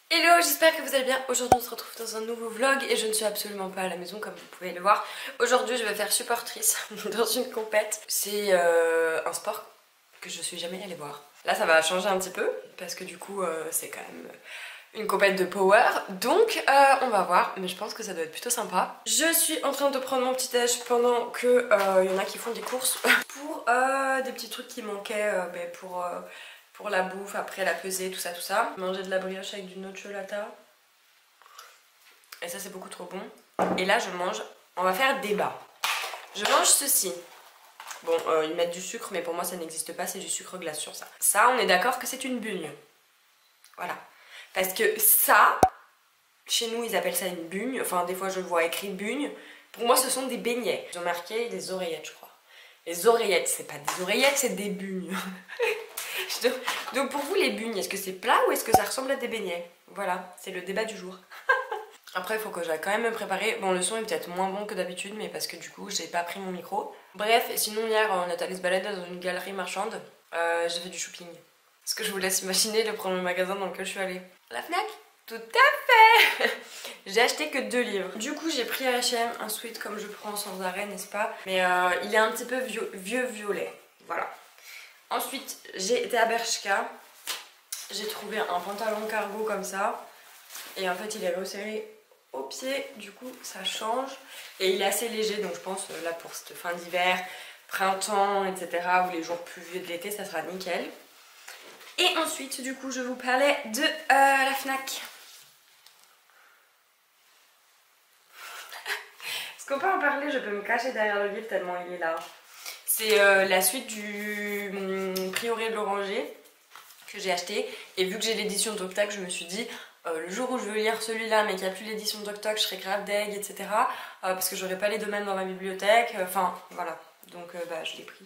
Hello, j'espère que vous allez bien. Aujourd'hui on se retrouve dans un nouveau vlog et je ne suis absolument pas à la maison comme vous pouvez le voir. Aujourd'hui je vais faire supportrice dans une compète. C'est un sport que je suis jamais allée voir. Là ça va changer un petit peu parce que du coup c'est quand même une compète de power. Donc on va voir, mais je pense que ça doit être plutôt sympa. Je suis en train de prendre mon petit déj pendant que y en a qui font des courses pour des petits trucs qui manquaient pour la bouffe, après la pesée, tout ça. Manger de la brioche avec du nocciolata. Et ça c'est beaucoup trop bon. Et là je mange, on va faire débat. Je mange ceci. Bon, ils mettent du sucre, mais pour moi ça n'existe pas, c'est du sucre glace sur ça. Ça, on est d'accord que c'est une bugne. Voilà. Parce que ça, chez nous ils appellent ça une bugne. Enfin des fois je vois écrit bugne. Pour moi ce sont des beignets. Ils ont marqué des oreillettes je crois. Les oreillettes, c'est pas des oreillettes, c'est des bugnes. Donc pour vous les bugnes, est-ce que c'est plat ou est-ce que ça ressemble à des beignets? Voilà, c'est le débat du jour. Après il faut que j'aille quand même me préparer. Bon, le son est peut-être moins bon que d'habitude, mais parce que du coup j'ai pas pris mon micro. Bref, et sinon hier on est allé se balader dans une galerie marchande. J'ai fait du shopping. Est-ce que je vous laisse imaginer le premier magasin dans lequel je suis allée? La Fnac? Tout à fait. J'ai acheté que 2 livres. Du coup j'ai pris à H&M un sweat comme je prends sans arrêt, n'est-ce pas? Mais il est un petit peu vieux violet. Voilà. Ensuite j'ai été à Bershka. J'ai trouvé un pantalon cargo comme ça. Et en fait il est resserré au pied. Du coup ça change. Et il est assez léger, donc je pense là pour cette fin d'hiver, printemps, etc. ou les jours pluvieux de l'été, ça sera nickel. Et ensuite du coup je vous parlais de la Fnac. Est-ce qu'on peut en parler? Je peux me cacher derrière le livre tellement il est là. C'est la suite du Prieuré de l'Oranger que j'ai acheté. Et vu que j'ai l'édition Toc Tac, je me suis dit le jour où je veux lire celui-là mais qu'il n'y a plus l'édition Toc Tac, je serai grave deg, etc. Parce que j'aurai pas les domaines dans ma bibliothèque. Enfin voilà, donc je l'ai pris.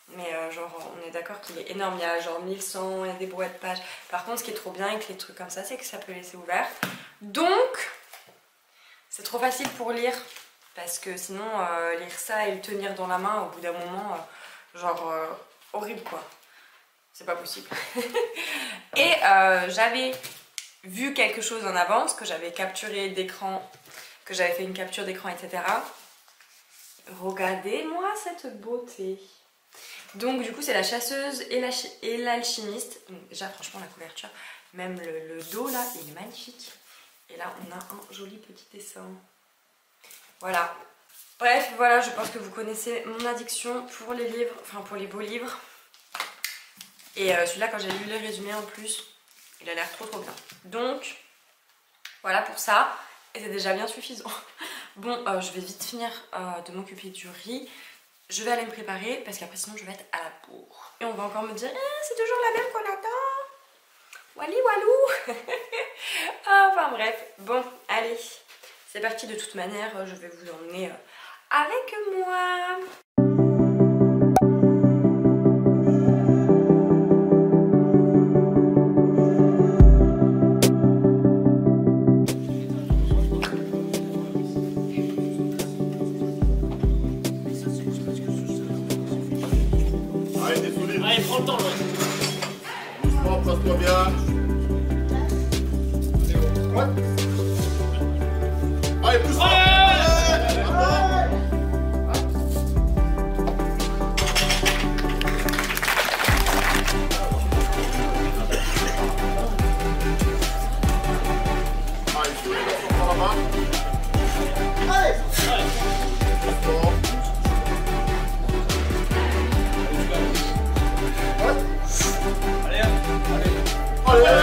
Mais genre on est d'accord qu'il est énorme, il y a genre 1100, il y a des brouettes de pages. Par contre ce qui est trop bien avec les trucs comme ça, c'est que ça peut laisser ouvert. Donc c'est trop facile pour lire. Parce que sinon lire ça et le tenir dans la main au bout d'un moment, horrible quoi. C'est pas possible. Et j'avais vu quelque chose en avance, que j'avais capturé d'écran, que j'avais fait une capture d'écran, etc. Regardez-moi cette beauté. Donc du coup c'est la chasseuse et l'alchimiste. Déjà franchement la couverture, même le dos là, il est magnifique. Et là on a un joli petit dessin. Voilà. Bref, voilà, je pense que vous connaissez mon addiction pour les livres, enfin pour les beaux livres. Et celui-là, quand j'ai lu les résumés en plus, il a l'air trop bien. Donc, voilà pour ça. Et c'est déjà bien suffisant. Bon, je vais vite finir de m'occuper du riz. Je vais aller me préparer parce qu'après sinon je vais être à la bourre. Et on va encore me dire, c'est toujours la même qu'on attend. Wally walou. Enfin bref, bon, allez. C'est parti, de toute manière, je vais vous emmener avec moi. Allez, t'es solide. Allez, prends le temps, ouais. Doucement, place-toi bien. Ouais. Allez, pousse-toi. Allez, je prends la main. Allez. Doucement. Allez, allez. Allez.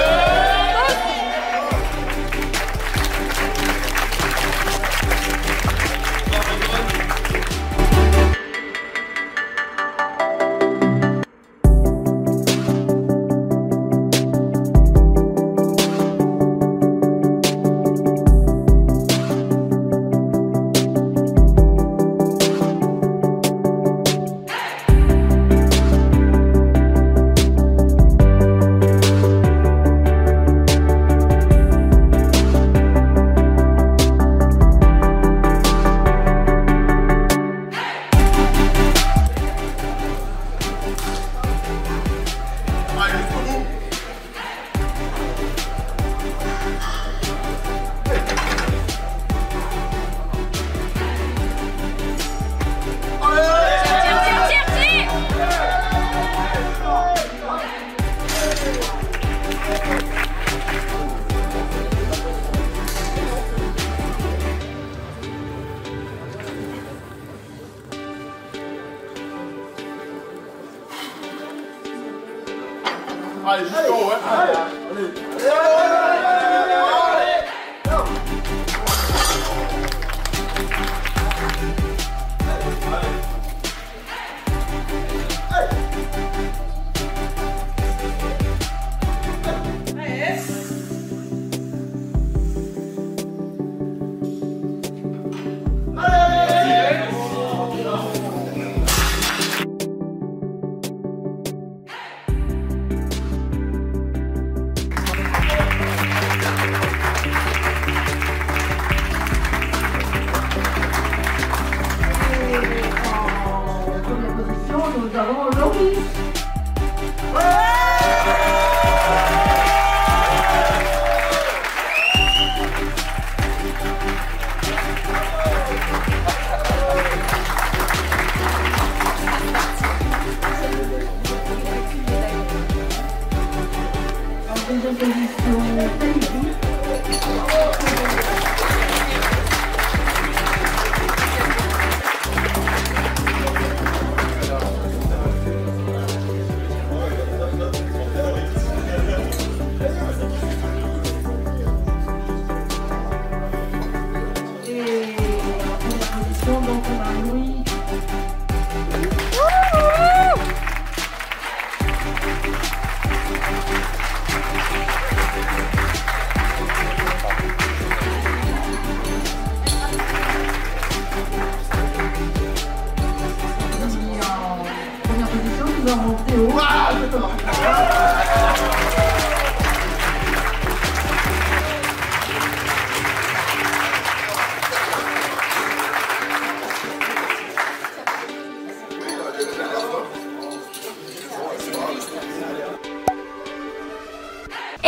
mon Théo. Ah, exactement.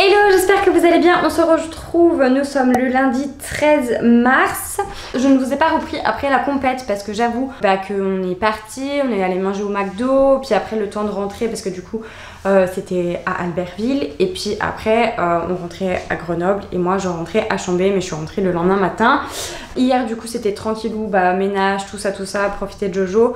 Hello, j'espère que vous allez bien. On se retrouve, nous sommes le lundi 13 mars. Je ne vous ai pas repris après la compète parce que j'avoue qu'on est parti, on est allé manger au McDo, puis après le temps de rentrer parce que du coup c'était à Albertville et puis après on rentrait à Grenoble et moi je rentrais à Chambé, mais je suis rentrée le lendemain matin. Hier du coup c'était tranquillou, ménage, tout ça, profiter de Jojo.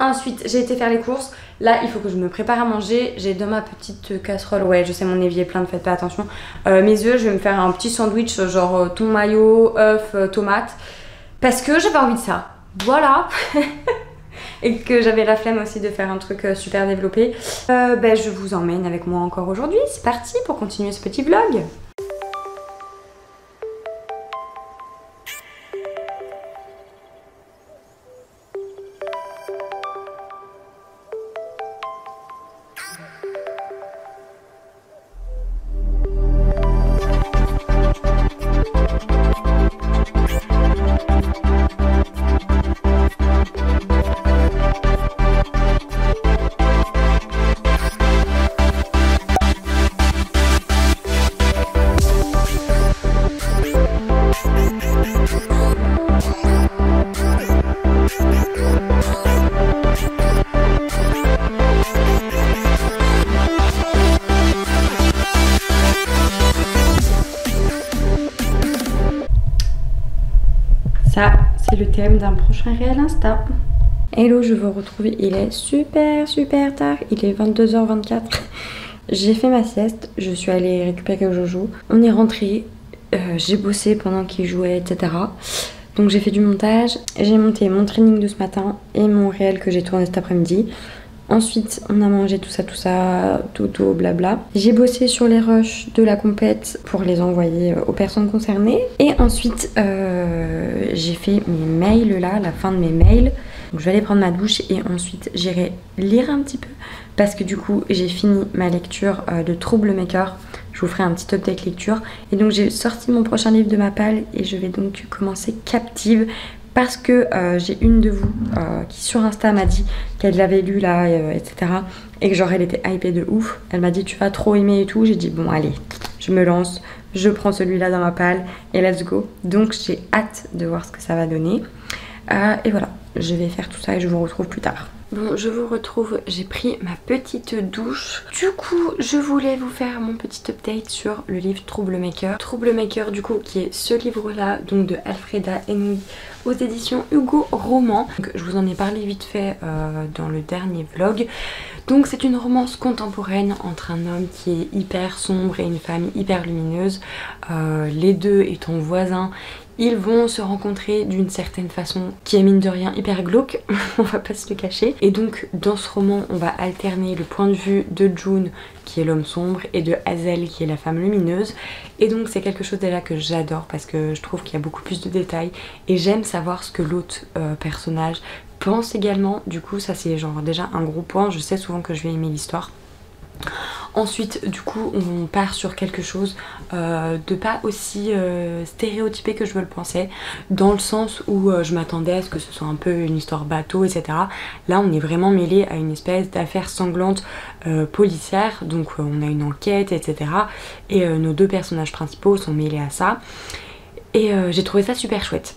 Ensuite, j'ai été faire les courses. Là, il faut que je me prépare à manger. J'ai dans ma petite casserole, ouais, je sais, mon évier est plein, ne faites pas attention. Mes œufs, je vais me faire un petit sandwich genre thon mayo, œuf, tomate. Parce que j'avais envie de ça. Voilà. Et que j'avais la flemme aussi de faire un truc super développé. Je vous emmène avec moi encore aujourd'hui. C'est parti pour continuer ce petit vlog. Ça, c'est le thème d'un prochain réel Insta. Hello, je vous retrouve. Il est super tard. Il est 22h24. J'ai fait ma sieste. Je suis allée récupérer Jojo. On est rentré. J'ai bossé pendant qu'il jouait, etc. Donc j'ai fait du montage. J'ai monté mon training de ce matin et mon réel que j'ai tourné cet après-midi. Ensuite, on a mangé tout ça, toto, blabla. J'ai bossé sur les rushs de la compète pour les envoyer aux personnes concernées. Et ensuite, j'ai fait mes mails là, la fin de mes mails. Donc je vais aller prendre ma douche et ensuite j'irai lire un petit peu. Parce que du coup, j'ai fini ma lecture de Troublemaker. Je vous ferai un petit update lecture. Et donc j'ai sorti mon prochain livre de ma palle et je vais donc commencer Captive. Parce que j'ai une de vous qui sur Insta m'a dit qu'elle l'avait lu là, etc. Et que genre elle était hypée de ouf. Elle m'a dit tu vas trop aimer et tout. J'ai dit bon allez, je me lance, je prends celui-là dans ma palle et let's go. Donc j'ai hâte de voir ce que ça va donner. Et voilà, je vais faire tout ça et je vous retrouve plus tard. Bon, je vous retrouve, j'ai pris ma petite douche. Du coup, je voulais vous faire mon petit update sur le livre Troublemaker. Troublemaker, du coup, qui est ce livre-là, donc de Alfreda Henry, aux éditions Hugo Roman. Donc, je vous en ai parlé vite fait dans le dernier vlog. Donc, c'est une romance contemporaine entre un homme qui est hyper sombre et une femme hyper lumineuse. Les deux étant voisins. Ils vont se rencontrer d'une certaine façon qui est mine de rien hyper glauque, on va pas se le cacher. Et donc dans ce roman on va alterner le point de vue de June qui est l'homme sombre et de Hazel qui est la femme lumineuse. Et donc c'est quelque chose déjà que j'adore parce que je trouve qu'il y a beaucoup plus de détails et j'aime savoir ce que l'autre personnage pense également. Du coup ça c'est genre déjà un gros point, je sais souvent que je vais aimer l'histoire. Ensuite du coup on part sur quelque chose de pas aussi stéréotypé que je me le pensais, dans le sens où je m'attendais à ce que ce soit un peu une histoire bateau, etc. Là on est vraiment mêlé à une espèce d'affaire sanglante policière, donc on a une enquête, etc. Et nos deux personnages principaux sont mêlés à ça. Et j'ai trouvé ça super chouette.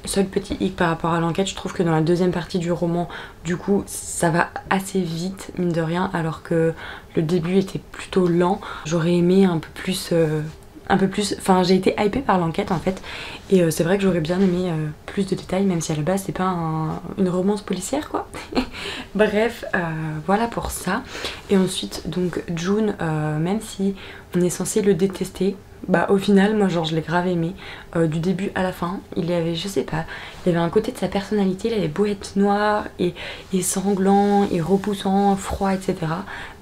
Seul petit hic par rapport à l'enquête, je trouve que dans la deuxième partie du roman, du coup, ça va assez vite, mine de rien, alors que le début était plutôt lent. J'aurais aimé un peu plus... Enfin, j'ai été hypée par l'enquête en fait, et c'est vrai que j'aurais bien aimé plus de détails, même si à la base c'est pas une romance policière quoi. Bref, voilà pour ça. Et ensuite, donc June, même si on est censé le détester, bah au final moi genre je l'ai grave aimé du début à la fin. Il y avait, je sais pas, il y avait un côté de sa personnalité, il avait beau être noir et sanglant et repoussant, froid, etc.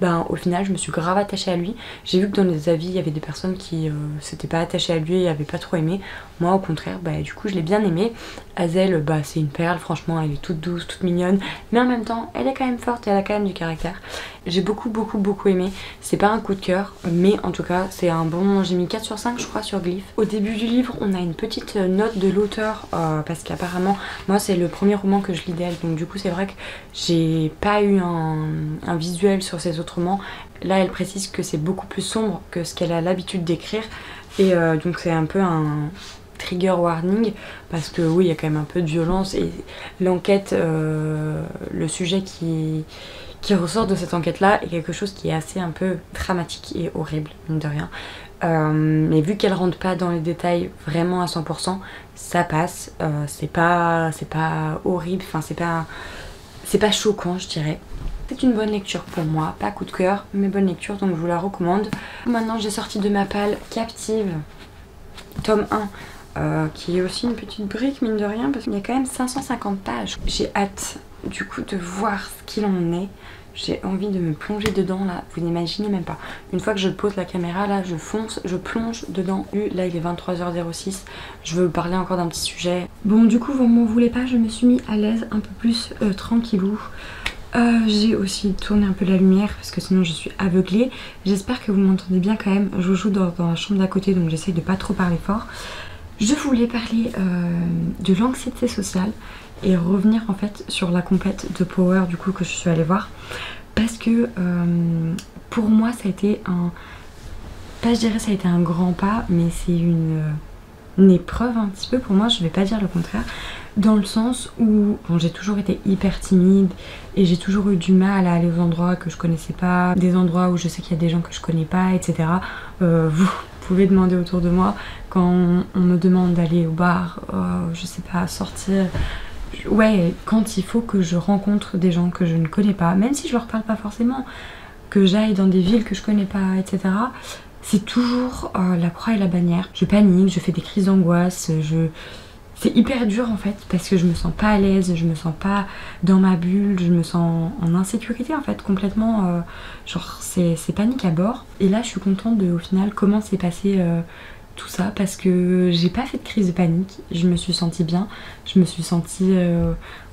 Bah au final je me suis grave attachée à lui. J'ai vu que dans les avis il y avait des personnes qui s'étaient pas attachées à lui et avaient pas trop aimé. Moi au contraire, bah du coup je l'ai bien aimé. Hazel, bah c'est une perle, franchement elle est toute douce, toute mignonne, mais en même temps elle est quand même forte et elle a quand même du caractère. J'ai beaucoup aimé. C'est pas un coup de cœur, mais en tout cas c'est un bon... J'ai mis 4 sur 5 je crois sur Glyph. Au début du livre on a une petite note de l'auteur parce qu'apparemment moi c'est le premier roman que je lis d'elle, donc du coup c'est vrai que j'ai pas eu un visuel sur ses autres romans. Là elle précise que c'est beaucoup plus sombre que ce qu'elle a l'habitude d'écrire, et donc c'est un peu un trigger warning parce que oui il y a quand même un peu de violence, et l'enquête, le sujet qui ressort de cette enquête là est quelque chose qui est assez un peu dramatique et horrible mine de rien. Mais vu qu'elle rentre pas dans les détails vraiment à 100%, ça passe. C'est pas horrible, enfin c'est pas choquant je dirais. C'est une bonne lecture pour moi, pas coup de cœur mais bonne lecture, donc je vous la recommande. Maintenant j'ai sorti de ma palle Captive tome 1, qui est aussi une petite brique mine de rien parce qu'il y a quand même 550 pages. J'ai hâte du coup de voir ce qu'il en est. J'ai envie de me plonger dedans là, vous n'imaginez même pas. Une fois que je pose la caméra là, je fonce, je plonge dedans. Là il est 23h06, je veux parler encore d'un petit sujet. Bon du coup vous m'en voulez pas, je me suis mis à l'aise, un peu plus tranquillou. J'ai aussi tourné un peu la lumière parce que sinon je suis aveuglée. J'espère que vous m'entendez bien quand même. Je joue dans la chambre d'à côté, donc j'essaye de pas trop parler fort. Je voulais parler de l'anxiété sociale et revenir en fait sur la compète de Power du coup que je suis allée voir, parce que pour moi ça a été je dirais ça a été un grand pas, mais c'est une épreuve un petit peu pour moi, je vais pas dire le contraire, dans le sens où bon, j'ai toujours été hyper timide et j'ai toujours eu du mal à aller aux endroits que je connaissais pas, des endroits où je sais qu'il y a des gens que je connais pas, etc. Vous pouvez demander autour de moi quand on me demande d'aller au bar, je sais pas, sortir. Ouais, quand il faut que je rencontre des gens que je ne connais pas, même si je leur parle pas forcément, que j'aille dans des villes que je connais pas, etc. C'est toujours la croix et la bannière. Je panique, je fais des crises d'angoisse, c'est hyper dur en fait parce que je me sens pas à l'aise, je me sens pas dans ma bulle, je me sens en insécurité en fait complètement, genre c'est panique à bord. Et là je suis contente de au final comment s'est passé tout ça, parce que j'ai pas fait de crise de panique, je me suis sentie bien, je me suis sentie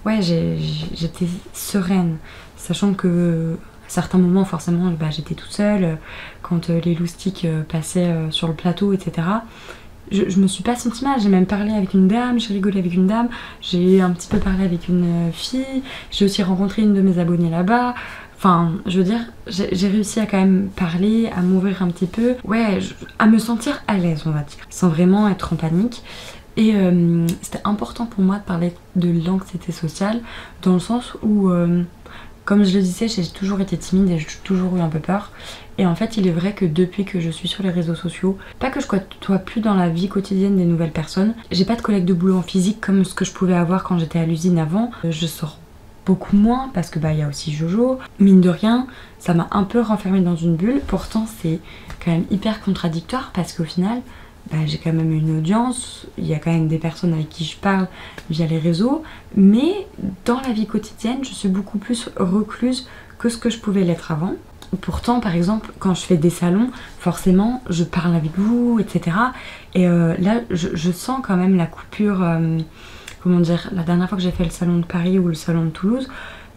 ouais j'étais sereine, sachant que à certains moments forcément bah, j'étais toute seule quand les loustiques passaient sur le plateau, etc. Je me suis pas sentie mal, j'ai même parlé avec une dame, j'ai rigolé avec une dame, j'ai un petit peu parlé avec une fille, j'ai aussi rencontré une de mes abonnées là-bas. Enfin, je veux dire, j'ai réussi à quand même parler, à m'ouvrir un petit peu, ouais, à me sentir à l'aise, on va dire, sans vraiment être en panique. Et c'était important pour moi de parler de l'anxiété sociale, dans le sens où, comme je le disais, j'ai toujours été timide et j'ai toujours eu un peu peur. Et en fait, il est vrai que depuis que je suis sur les réseaux sociaux, pas que je côtoie plus dans la vie quotidienne des nouvelles personnes, j'ai pas de collègues de boulot en physique comme ce que je pouvais avoir quand j'étais à l'usine avant. Je sors beaucoup moins parce que bah il y a aussi Jojo. Mine de rien, ça m'a un peu renfermée dans une bulle. Pourtant c'est quand même hyper contradictoire parce qu'au final bah, j'ai quand même une audience, il y a quand même des personnes avec qui je parle via les réseaux, mais dans la vie quotidienne je suis beaucoup plus recluse que ce que je pouvais l'être avant. Pourtant par exemple quand je fais des salons, forcément je parle avec vous, etc. Et là je sens quand même la coupure. Comment dire, la dernière fois que j'ai fait le salon de Paris ou le salon de Toulouse,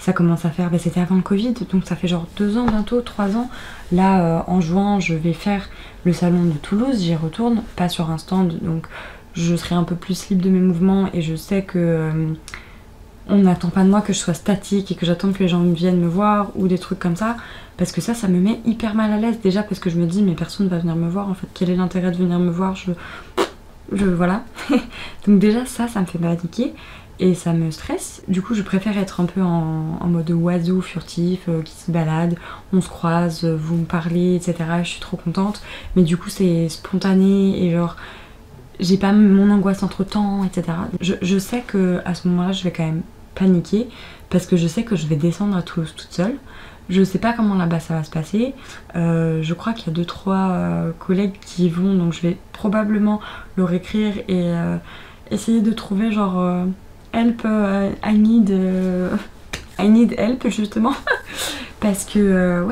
ça commence à faire, c'était avant le Covid, donc ça fait genre 2 ans bientôt, 3 ans. Là en juin je vais faire le salon de Toulouse, j'y retourne, pas sur un stand, donc je serai un peu plus libre de mes mouvements et je sais que on n'attend pas de moi que je sois statique et que j'attende que les gens viennent me voir ou des trucs comme ça, parce que ça me met hyper mal à l'aise, déjà parce que je me dis mais personne va venir me voir en fait, quel est l'intérêt de venir me voir, voilà. Donc déjà ça me fait paniquer et ça me stresse, du coup je préfère être un peu en mode oiseau furtif qui se balade, on se croise, vous me parlez etc, je suis trop contente, mais du coup c'est spontané et genre j'ai pas mon angoisse entre temps, etc. Je sais que à ce moment-là, je vais quand même paniquer parce que je sais que je vais descendre à Toulouse toute seule. Je sais pas comment là-bas ça va se passer. Je crois qu'il y a 2-3 collègues qui y vont, donc je vais probablement leur écrire et essayer de trouver genre help, I need help justement. Parce que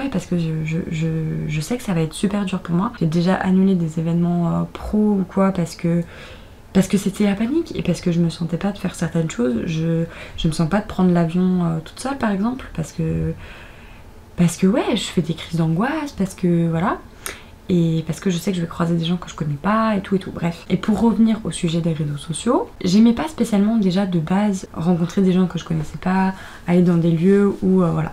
je sais que ça va être super dur pour moi. J'ai déjà annulé des événements pro ou quoi parce que c'était la panique et parce que je me sentais pas de faire certaines choses. Je me sens pas de prendre l'avion toute seule par exemple parce que ouais, je fais des crises d'angoisse, parce que voilà, et parce que je sais que je vais croiser des gens que je connais pas et tout, bref. Et pour revenir au sujet des réseaux sociaux, j'aimais pas spécialement déjà de base rencontrer des gens que je connaissais pas, aller dans des lieux où voilà.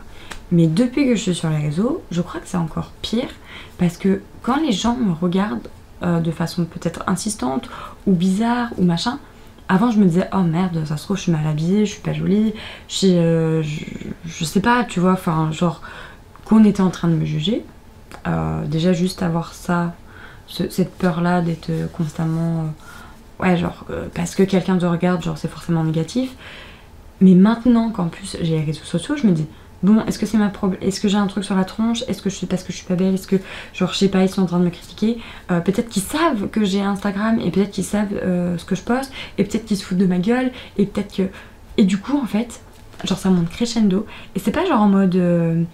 Mais depuis que je suis sur les réseaux, je crois que c'est encore pire, parce que quand les gens me regardent de façon peut-être insistante ou bizarre ou machin, avant je me disais oh merde, ça se trouve je suis mal habillée, je suis pas jolie, je sais pas, tu vois, enfin genre qu'on était en train de me juger. Déjà juste avoir ça, cette peur là d'être constamment ouais genre parce que quelqu'un te regarde, genre c'est forcément négatif. Mais maintenant qu'en plus j'ai les réseaux sociaux, je me dis bon, est-ce que c'est est-ce que j'ai un truc sur la tronche, est-ce que parce que je suis pas belle, est-ce que genre je sais pas, ils sont en train de me critiquer, peut-être qu'ils savent que j'ai Instagram et peut-être qu'ils savent ce que je poste et peut-être qu'ils se foutent de ma gueule et peut-être que et du coup en fait genre ça monte crescendo et c'est pas genre en mode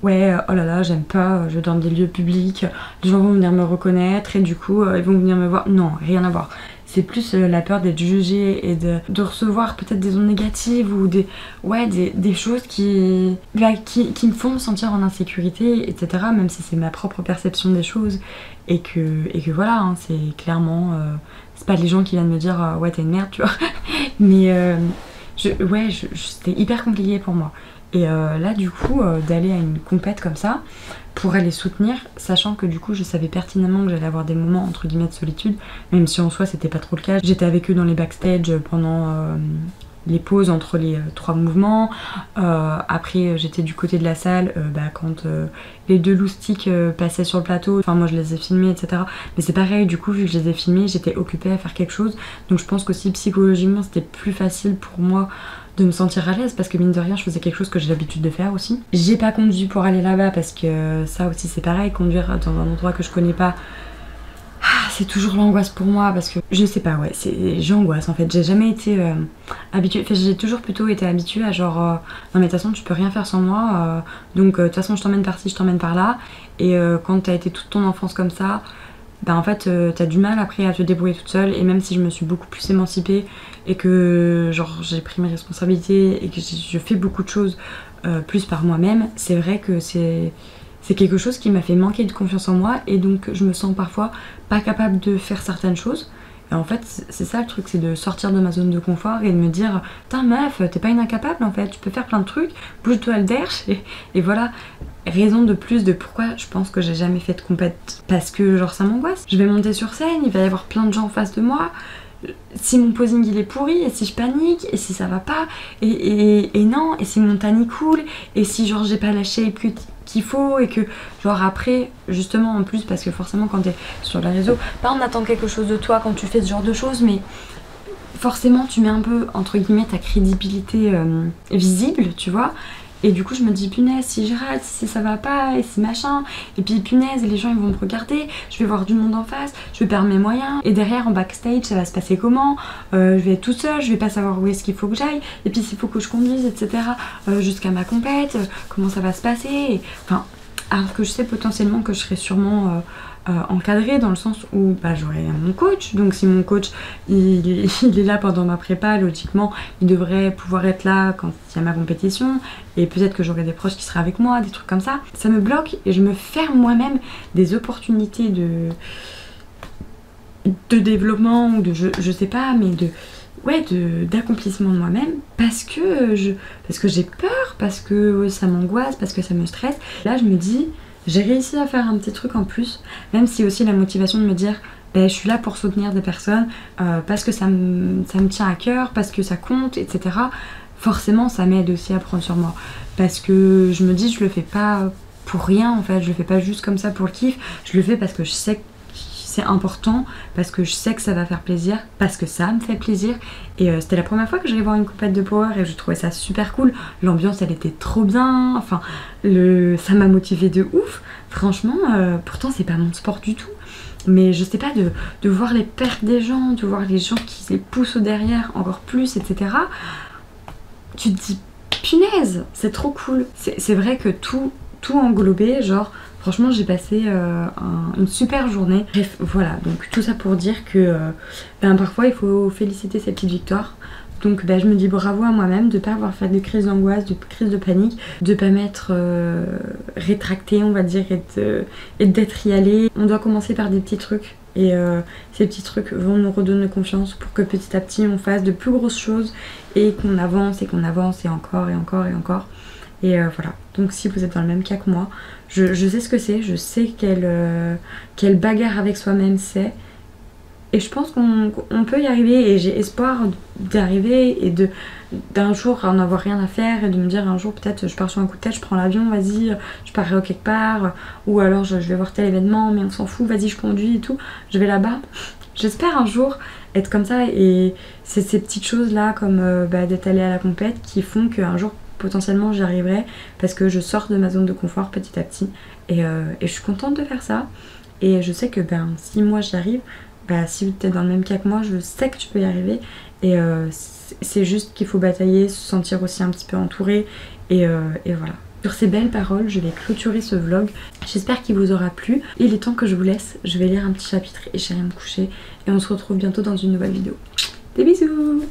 ouais oh là là j'aime pas, je vais dans des lieux publics, les gens vont venir me reconnaître et du coup ils vont venir me voir, non, rien à voir. C'est plus la peur d'être jugée et de recevoir peut-être des ondes négatives ou des choses qui me font me sentir en insécurité, etc. Même si c'est ma propre perception des choses et que voilà, hein, c'est clairement... c'est pas les gens qui viennent me dire ouais t'es une merde, tu vois. Mais c'était hyper compliqué pour moi. Et là du coup d'aller à une compète comme ça pour aller soutenir, sachant que du coup je savais pertinemment que j'allais avoir des moments entre guillemets de solitude, même si en soi c'était pas trop le cas. J'étais avec eux dans les backstage pendant les pauses entre les 3 mouvements, après j'étais du côté de la salle quand les 2 loustiques passaient sur le plateau, enfin moi je les ai filmés etc, mais c'est pareil, du coup vu que je les ai filmés j'étais occupée à faire quelque chose, donc je pense qu'aussi psychologiquement c'était plus facile pour moi de me sentir à l'aise parce que mine de rien je faisais quelque chose que j'ai l'habitude de faire aussi. J'ai pas conduit pour aller là-bas parce que ça aussi c'est pareil, conduire dans un endroit que je connais pas, c'est toujours l'angoisse pour moi parce que je sais pas, ouais, j'angoisse en fait. J'ai jamais été habituée, enfin j'ai toujours plutôt été habituée à genre non mais de toute façon tu peux rien faire sans moi, donc de toute façon je t'emmène par-ci, je t'emmène par-là, et quand t'as été toute ton enfance comme ça, en fait t'as du mal après à te débrouiller toute seule, et même si je me suis beaucoup plus émancipée et que genre j'ai pris mes responsabilités et que je fais beaucoup de choses plus par moi-même, c'est vrai que c'est quelque chose qui m'a fait manquer de confiance en moi, et donc je me sens parfois pas capable de faire certaines choses. Et en fait c'est ça le truc, c'est de sortir de ma zone de confort et de me dire putain meuf, t'es pas une incapable en fait, tu peux faire plein de trucs, bouge-toi le derche, et voilà. Raison de plus de pourquoi je pense que j'ai jamais fait de compète, parce que genre ça m'angoisse. Je vais monter sur scène, il va y avoir plein de gens en face de moi, si mon posing il est pourri, et si je panique, et si ça va pas, et non, et si mon tanny coule, et si genre j'ai pas la shape qu'il faut, et que genre après justement en plus, parce que forcément quand t'es sur les réseaux, on attend quelque chose de toi quand tu fais ce genre de choses, mais forcément tu mets un peu entre guillemets ta crédibilité visible, tu vois. Et du coup je me dis punaise, si je rate, si ça va pas, et si machin, et puis punaise, les gens ils vont me regarder, je vais voir du monde en face, je vais perdre mes moyens, et derrière en backstage ça va se passer comment, je vais être toute seule, je vais pas savoir où est-ce qu'il faut que j'aille, et puis s'il faut que je conduise, etc. Jusqu'à ma compète, comment ça va se passer, enfin Alors que je sais potentiellement que je serai sûrement encadrée dans le sens où bah, j'aurai mon coach. Donc si mon coach il est là pendant ma prépa, logiquement il devrait pouvoir être là quand il y a ma compétition. Et peut-être que j'aurai des proches qui seraient avec moi, des trucs comme ça. Ça me bloque et je me ferme moi-même des opportunités de développement ou de je sais pas, mais d'accomplissement de moi-même parce que j'ai peur, parce que ça m'angoisse, parce que ça me stresse. Là je me dis j'ai réussi à faire un petit truc en plus, même si aussi la motivation de me dire je suis là pour soutenir des personnes parce que ça me tient à cœur, parce que ça compte, etc. Forcément ça m'aide aussi à prendre sur moi, parce que je me dis je le fais pas pour rien en fait, je le fais pas juste comme ça pour le kiff, je le fais parce que je sais que c'est important, parce que je sais que ça va faire plaisir, parce que ça me fait plaisir. Et c'était la première fois que j'allais voir une compète de power et je trouvais ça super cool. L'ambiance elle était trop bien, enfin ça m'a motivée de ouf. Franchement, pourtant c'est pas mon sport du tout. Mais je sais pas, de voir les pertes des gens, de voir les gens qui les poussent au derrière encore plus, etc. Tu te dis punaise, c'est trop cool. C'est vrai que tout englobé, genre franchement j'ai passé une super journée. Bref, voilà, donc tout ça pour dire que parfois il faut féliciter ces petites victoires. Donc je me dis bravo à moi-même de pas avoir fait de crise d'angoisse, de crise de panique, de pas m'être rétractée on va dire et d'être y allée. On doit commencer par des petits trucs et ces petits trucs vont nous redonner confiance pour que petit à petit on fasse de plus grosses choses et qu'on avance et encore et encore et encore. Et voilà, donc si vous êtes dans le même cas que moi, je sais ce que c'est, je sais quelle bagarre avec soi-même c'est. Et je pense qu'on peut y arriver et j'ai espoir d'y arriver et d'un jour en avoir rien à faire et de me dire un jour peut-être je pars sur un coup de tête, je prends l'avion, vas-y, je pars quelque part. Ou alors je vais voir tel événement mais on s'en fout, vas-y je conduis et tout, je vais là-bas. J'espère un jour être comme ça et c'est ces petites choses là comme d'être allée à la compète qui font qu'un jour potentiellement j'y arriverai parce que je sors de ma zone de confort petit à petit et je suis contente de faire ça et je sais que si moi j'y arrive, si tu es dans le même cas que moi, je sais que tu peux y arriver et c'est juste qu'il faut batailler, se sentir aussi un petit peu entouré et voilà. Sur ces belles paroles, je vais clôturer ce vlog. J'espère qu'il vous aura plu. Il est temps que je vous laisse, je vais lire un petit chapitre et j'irai me coucher et on se retrouve bientôt dans une nouvelle vidéo. Des bisous.